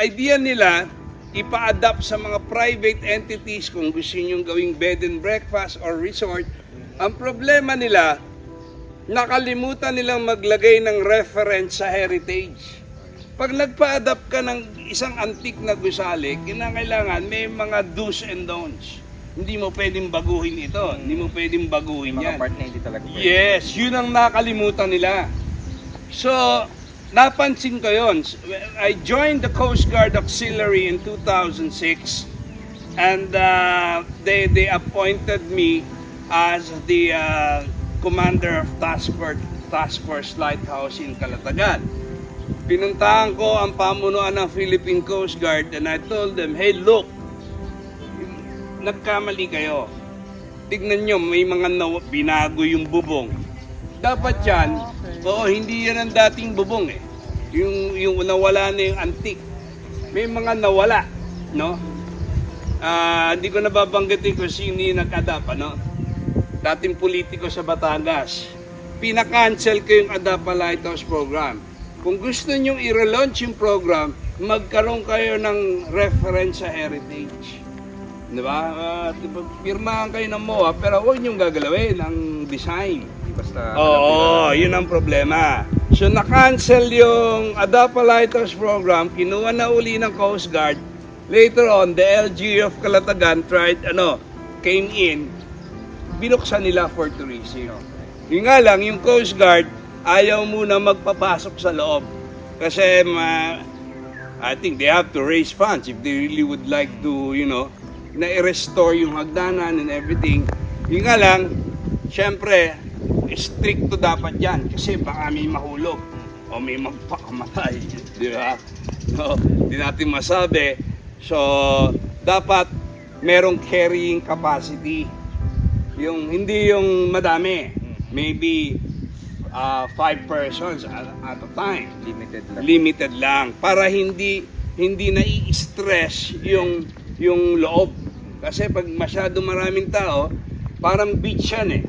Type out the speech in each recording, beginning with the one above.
idea nila, ipa-adapt sa mga private entities kung gusto nyo gawing bed and breakfast or resort. Ang problema nila, nakalimutan nilang maglagay ng reference sa heritage. Pag nagpa-adapt ka ng isang antique na gusali, kinakailangan may mga do's and don'ts. Hindi mo pwedeng baguhin ito. Hindi mo pwedeng baguhin yan. Mga part na hindi talaga pwede. Yes, yun ang nakalimutan nila. So, napansin ko yun. I joined the Coast Guard Auxiliary in 2006 and they appointed me as the commander of Task Force Lighthouse in Calatagan. Pinuntahan ko ang pamunuan ng Philippine Coast Guard and I told them, hey look, nagkamali kayo. Tignan nyo, may mga binago yung bubong. Dapat yan, hindi yan ang dating bubong eh. Yung nawala na yung antique. May mga nawala, no? Hindi ko nababanggitin kung sino yung nag-adapt, ano? Dating politiko sa Batangas. Pinakancel ko yung Adapa Lighthouse program. Kung gusto nyong i-relaunch yung program, magkaroon kayo ng reference sa heritage. Diba? Pirmahan kayo ng MOA, pero huwag nyong gagalawin ang design. Basta Oo, yun ang problema. So, na-cancel yung Adapa Lighthouse program, kinuha na uli ng Coast Guard. Later on, the LG of Calatagan came in, binuksan nila for tourism. Yung nga lang, yung Coast Guard, ayaw muna magpapasok sa loob. Kasi, I think they have to raise funds if they really would like to, na-restore yung hagdanan and everything. Yung nga lang, syempre, stricto dapat yan kasi baka may mahulog o may magpakamatay. Di ba? No, di natin masabi. So, dapat merong carrying capacity. Hindi yung madami. Maybe 5 persons at a time. Limited lang. Para hindi nai-stress yung loob. Kasi pag masyadong maraming tao, parang beach yan eh.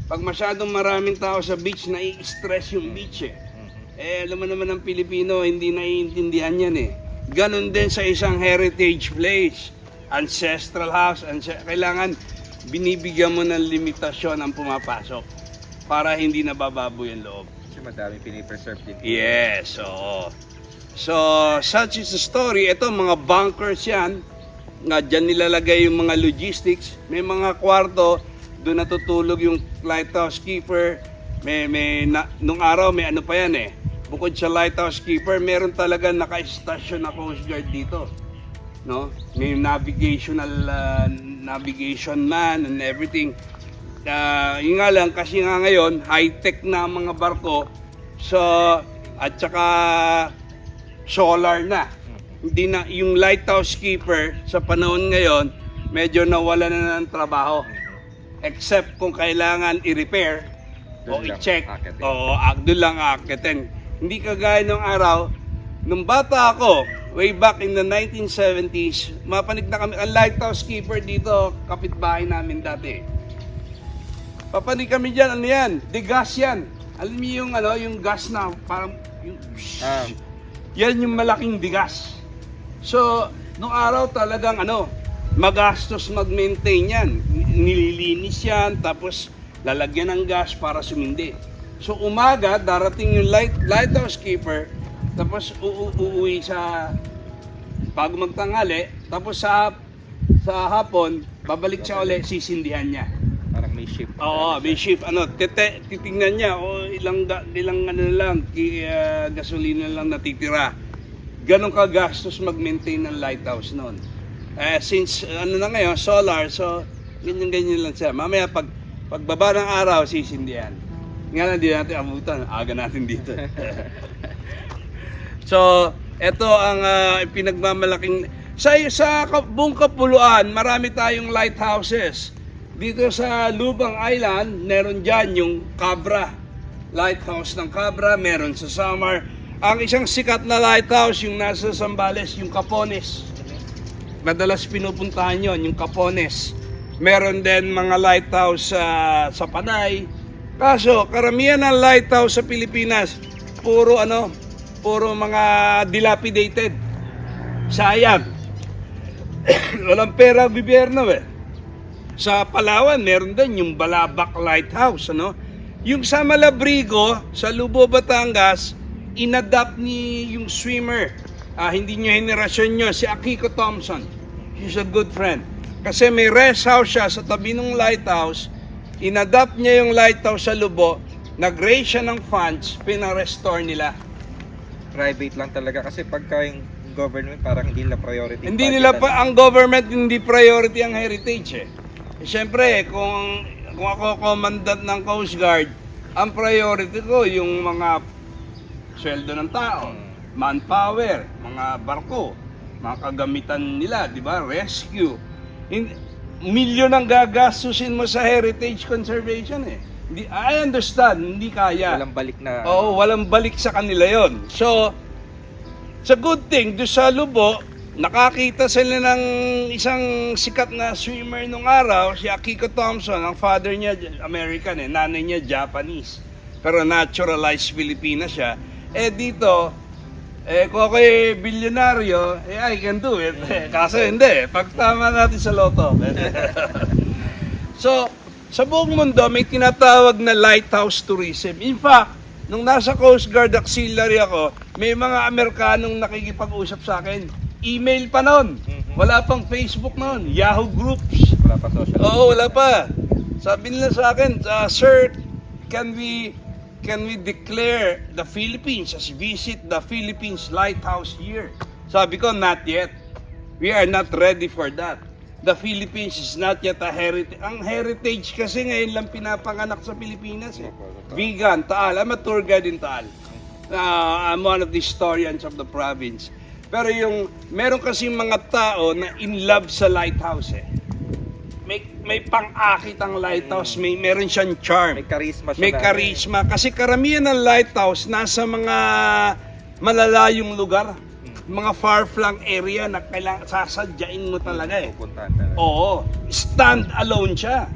Pag masyadong maraming tao sa beach, nai-stress yung beach eh. Alam mo naman ng Pilipino, hindi naiintindihan yan eh. Ganon din sa isang heritage place, ancestral house, kailangan binibigyan mo ng limitasyon ang pumapasok para hindi nabababoy ang loob. Kasi madami pinipreserve din. Yes, oo. So, such is the story. Ito, mga bunkers yan. Diyan nilalagay yung mga logistics. May mga kwarto, doon natutulog yung lighthouse keeper. Nung araw, may ano pa yan eh. Bukod sa lighthouse keeper, meron talaga naka-station na Coast Guard dito. No? May navigation man and everything. Yung nga lang, kasi nga ngayon, high-tech na mga barko. So, at saka solar na. Hindi na, yung lighthouse keeper sa panahon ngayon, medyo nawala na ng trabaho. Except kung kailangan i-repair o i-check. Doon lang aakitin. Hindi kagaya nung araw, nung bata ako, way back in the 1970s, mapanig na kami, ang lighthouse keeper dito, kapitbahay namin dati. Papanig kami dyan, ano yan? Degas yan. Alam niyo yung gas na parang, yan yung malaking degas. So, nung araw talagang magastos mag-maintain yan. Nililinis yan, tapos lalagyan ng gas para sumindi. So, umaga, darating yung lighthouse keeper, tapos uuwi bago magtanghali, tapos sa hapon, babalik siya ulit, sisindihan niya. Parang may shift. Oo, may shift. Titingnan niya, ilang gasolina lang natitira. Ganon kagastos mag-maintain ng lighthouse noon. Since na ngayon, solar, so ganyan lang siya. Mamaya pagbaba ng araw, sisindihan. Nga lang, di natin abutan. Aga natin dito. So, ito ang pinagmamalaking... Sa buong Kapuluan, marami tayong lighthouses. Dito sa Lubang Island, meron dyan yung Cabra. Lighthouse ng Cabra, meron sa Samar. Ang isang sikat na lighthouse, yung nasa Zambales, yung Capones. Madalas pinupuntahan yon, yung Capones. Meron din mga lighthouse sa Panay. Kaso, karamihan ng lighthouse sa Pilipinas, puro mga dilapidated. Sayang. Walang pera ang gobyerno eh. Sa Palawan, meron din yung Balabac Lighthouse, ano? Yung sa Malabrigo, sa Lubo, Batangas, inadapt ni yung swimmer. Hindi niya henerasyon niya, si Akiko Thompson. She's a good friend. Kasi may rest house siya sa tabi ng lighthouse. Inadapt niya yung lighthouse sa Lubo, nag-raise siya ng funds, pinarestore nila. Private lang talaga kasi pagka yung government parang hindi nila priority. Hindi nila pa, ang government hindi priority ang heritage eh. Siyempre, kung ako commandant ng Coast Guard, ang priority ko yung mga sweldo ng tao, manpower, mga barko, mga kagamitan nila, di ba? Rescue. Milyon ang gagastusin mo sa heritage conservation eh. I understand, hindi kaya. Walang balik na. Oo, walang balik sa kanila yon. So, it's a good thing. Doon sa Lubo, nakakita sila ng isang sikat na swimmer nung araw, si Akiko Thompson. Ang father niya, American eh, nanay niya, Japanese. Pero naturalized Filipina siya. Dito, kung ako'y bilyonaryo, I can do it. Kaso hindi, pagtama natin sa loto. So, sa buong mundo, may tinatawag na lighthouse tourism. In fact, nung nasa Coast Guard Auxiliary ako, may mga Amerikanong nakikipag-usap sa akin. Email pa noon. Wala pang Facebook noon. Yahoo groups. Wala pa social. Oo, wala pa. Sabi nila sa akin, Sir, can we declare the Philippines as visit the Philippines Lighthouse Year? Sabi ko, not yet. We are not ready for that. The Philippines is not yet a heritage. Ang heritage kasi ngayon lang pinapanganak sa Pilipinas eh. Vegan, Taal. I'm a tour guide in Taal. I'm one of the historians of the province. Pero meron kasi mga tao na in love sa lighthouse eh. May pang-akit ang lighthouse, meron siyang charm. May charisma siya. May charisma. Kasi karamihan ng lighthouse nasa mga malalayong lugar. Mga far-flung area na kailangan sasadyain mo talaga eh. Pupuntahan talaga. Oo. Stand alone siya.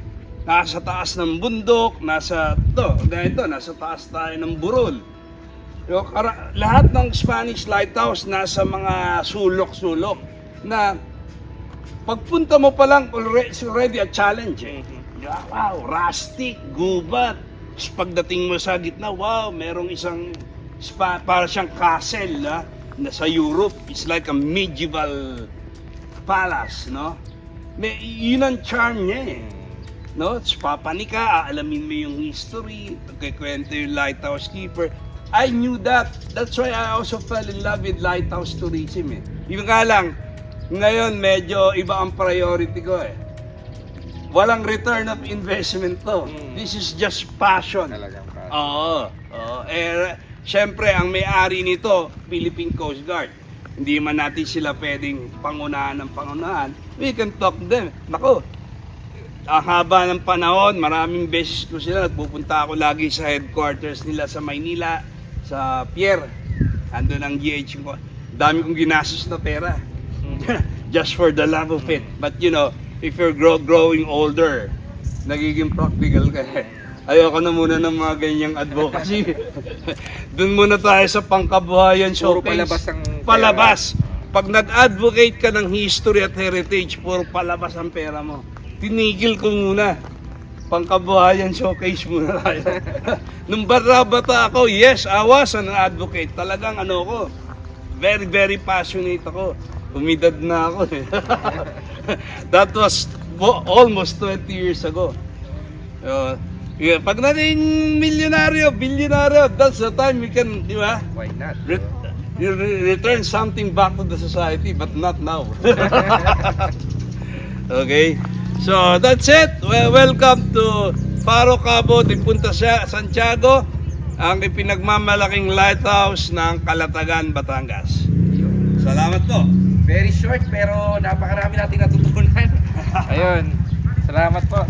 Nasa taas ng bundok, nasa taas tayo ng burol. Lahat ng Spanish lighthouse nasa mga sulok-sulok na pagpunta mo pa lang already a challenge eh. Wow, rustic, gubat. Tapos pagdating mo sa gitna, wow, merong isang para siyang castle na sa Europe. It's like a medieval palace, no? Yun ang charm niya eh. No? Tapos papanik ka, aalamin mo yung history, pagkikwento yung lighthouse keeper. I knew that. That's why I also fell in love with lighthouse tourism eh. Yung nga lang, ngayon medyo iba ang priority ko eh. Walang return of investment to. This is just passion. Talagang passion. Oo. Siyempre, ang may-ari nito, Philippine Coast Guard. Hindi man natin sila pwedeng pangunahan ng pangunahan. We can talk to them. Naku, ang haba ng panahon, maraming beses ko sila. Nagpupunta ako lagi sa headquarters nila sa Maynila, sa Pier. Andun ang GH ko. Dami kong ginastos na pera. Just for the love of it. But you know, if you're growing older, nagiging practical ka. Ayoko na muna ng mga ganyang advocacy. Doon muna tayo sa pangkabuhayan showcase. Puro palabas ang palabas. Pag nag-advocate ka ng history at heritage, puro palabas ang pera mo. Tinigil ko muna. Pangkabuhayan showcase muna tayo. Nung bata ako, yes, I was an advocate. Talagang ko, very, very passionate ako. Umidad na ako eh. That was almost 20 years ago. Pag naging milyonaryo, bilyonaryo, that's the time we can, di ba? Why not? Return something back to the society, but not now. Okay? So, that's it. Welcome to Faro Cabo de Punta Santiago, ang ipinagmamalaking lighthouse ng Calatagan, Batangas. Salamat po. Very short pero napakarami nating natutunan. Ayun. Salamat po.